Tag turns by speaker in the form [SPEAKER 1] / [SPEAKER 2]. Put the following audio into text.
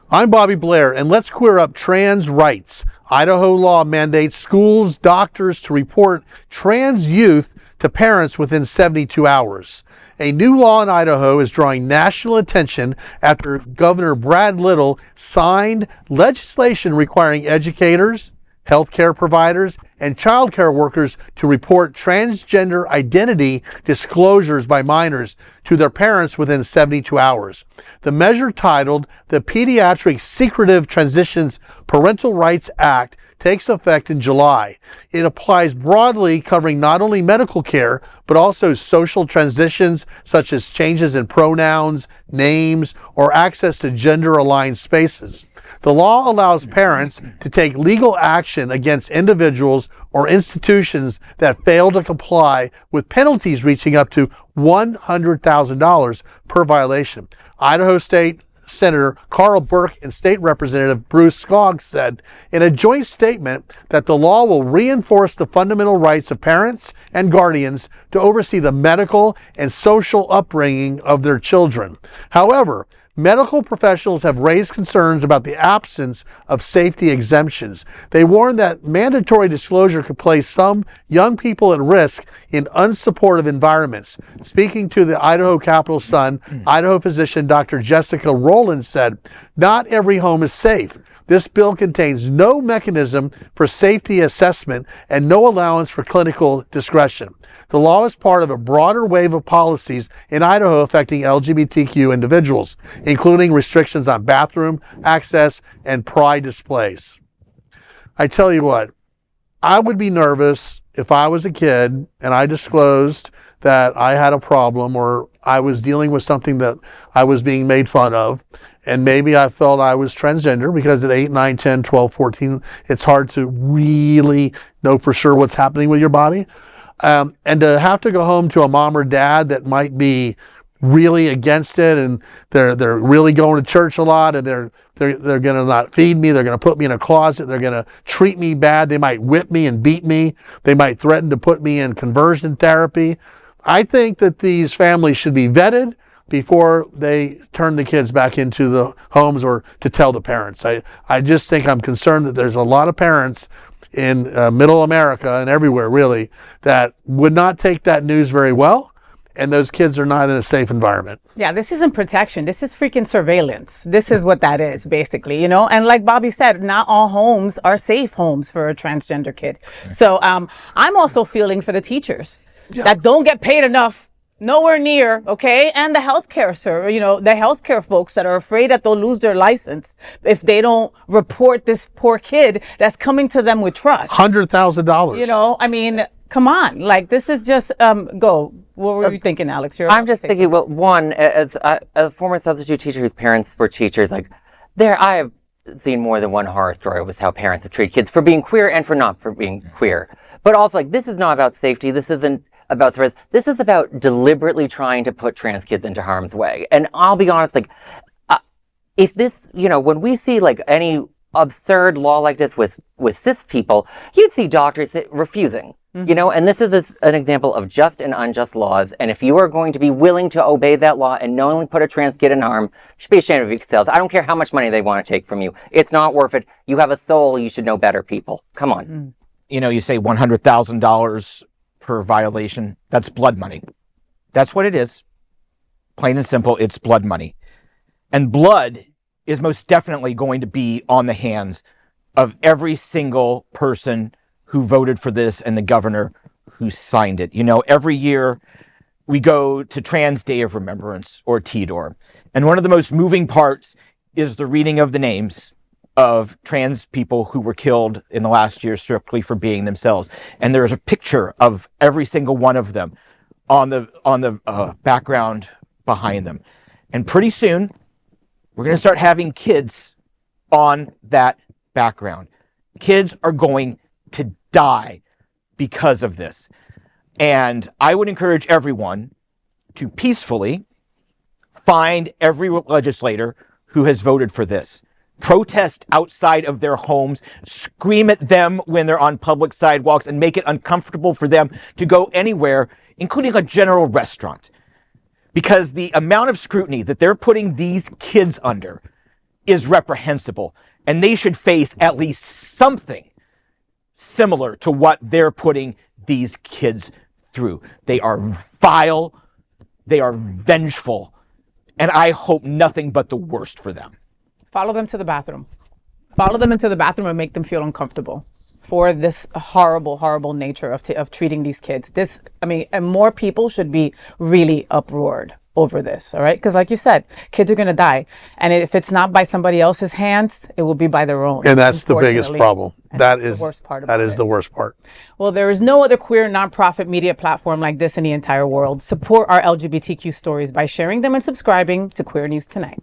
[SPEAKER 1] I'm Bobby Blair, and let's queer up trans rights. Idaho law mandates schools, doctors to report trans youth to parents within 72 hours. A new law in Idaho is drawing national attention after Governor Brad Little signed legislation requiring educators, healthcare providers, and childcare workers to report transgender identity disclosures by minors to their parents within 72 hours. The measure, titled the Pediatric Secretive Transitions Parental Rights Act, takes effect in July. It applies broadly, covering not only medical care, but also social transitions such as changes in pronouns, names, or access to gender-aligned spaces. The law allows parents to take legal action against individuals or institutions that fail to comply, with penalties reaching up to $100,000 per violation. Idaho State Senator Carl Bjerke and State Representative Bruce Skaug said in a joint statement that the law will reinforce the fundamental rights of parents and guardians to oversee the medical and social upbringing of their children. However, medical professionals have raised concerns about the absence of safety exemptions. They warn that mandatory disclosure could place some young people at risk in unsupportive environments. Speaking to the Idaho Capital Sun, Idaho physician Dr Jessica Rolynn said, "Not every home is safe. This bill contains no mechanism for safety assessment and no allowance for clinical discretion." The law is part of a broader wave of policies in Idaho affecting LGBTQ individuals, including restrictions on bathroom access and pride displays. I tell you what, I would be nervous if I was a kid and I disclosed that I had a problem or I was dealing with something that I was being made fun of. And maybe I felt I was transgender, because at 8, 9, 10, 12, 14, it's hard to really know for sure what's happening with your body. And to have to go home to a mom or dad that might be really against it, and they're really going to church a lot, and they're going to not feed me, they're going to put me in a closet, they're going to treat me bad, they might whip me and beat me, they might threaten to put me in conversion therapy. I think that these families should be vetted before they turn the kids back into the homes or to tell the parents. I just think I'm concerned that there's a lot of parents in middle America and everywhere really that would not take that news very well, and those kids are not in a safe environment.
[SPEAKER 2] Yeah, this isn't protection. This is freaking surveillance. This is what that is, basically, you know? And like Bobby said, not all homes are safe homes for a transgender kid. So I'm also feeling for the teachers that don't get paid enough, nowhere near, okay? And the healthcare, the healthcare folks that are afraid that they'll lose their license if they don't report this poor kid that's coming to them with trust.
[SPEAKER 1] $100,000.
[SPEAKER 2] You know, I mean, come on. Like, this is just, go. What were you thinking, Alex?
[SPEAKER 3] I'm just thinking, well, one, as a former substitute teacher whose parents were teachers, like, I have seen more than one horror story with how parents have treated kids for being queer and for not for being queer. But also, like, this is not about safety. This isn't about threats. This is about deliberately trying to put trans kids into harm's way. And I'll be honest, like, if this, when we see like any absurd law like this with cis people, you'd see doctors refusing, and this is an example of just and unjust laws. And if you are going to be willing to obey that law and knowingly put a trans kid in harm, you should be ashamed of yourselves. I don't care how much money they want to take from you. It's not worth it. You have a soul. You should know better, people. Come on.
[SPEAKER 4] You say $100,000 per violation. That's blood money. That's what it is. Plain and simple, it's blood money. And blood is most definitely going to be on the hands of every single person who voted for this and the governor who signed it. Every year we go to Trans Day of Remembrance, or TDOR. And one of the most moving parts is the reading of the names of trans people who were killed in the last year strictly for being themselves. And there's a picture of every single one of them on the background behind them. And pretty soon, we're going to start having kids on that background. Kids are going to die because of this. And I would encourage everyone to peacefully find every legislator who has voted for this. Protest outside of their homes, scream at them when they're on public sidewalks, and make it uncomfortable for them to go anywhere, including a general restaurant. Because the amount of scrutiny that they're putting these kids under is reprehensible, and they should face at least something similar to what they're putting these kids through. They are vile, they are vengeful, and I hope nothing but the worst for them.
[SPEAKER 2] Follow them to the bathroom. Follow them into the bathroom and make them feel uncomfortable for this horrible, horrible nature of treating these kids. And more people should be really uproared over this, all right? Because like you said, kids are going to die. And if it's not by somebody else's hands, it will be by their own.
[SPEAKER 1] And that's the biggest problem. That is
[SPEAKER 2] the worst part
[SPEAKER 1] that is the worst part.
[SPEAKER 2] Well, there is no other queer nonprofit media platform like this in the entire world. Support our LGBTQ stories by sharing them and subscribing to Queer News Tonight.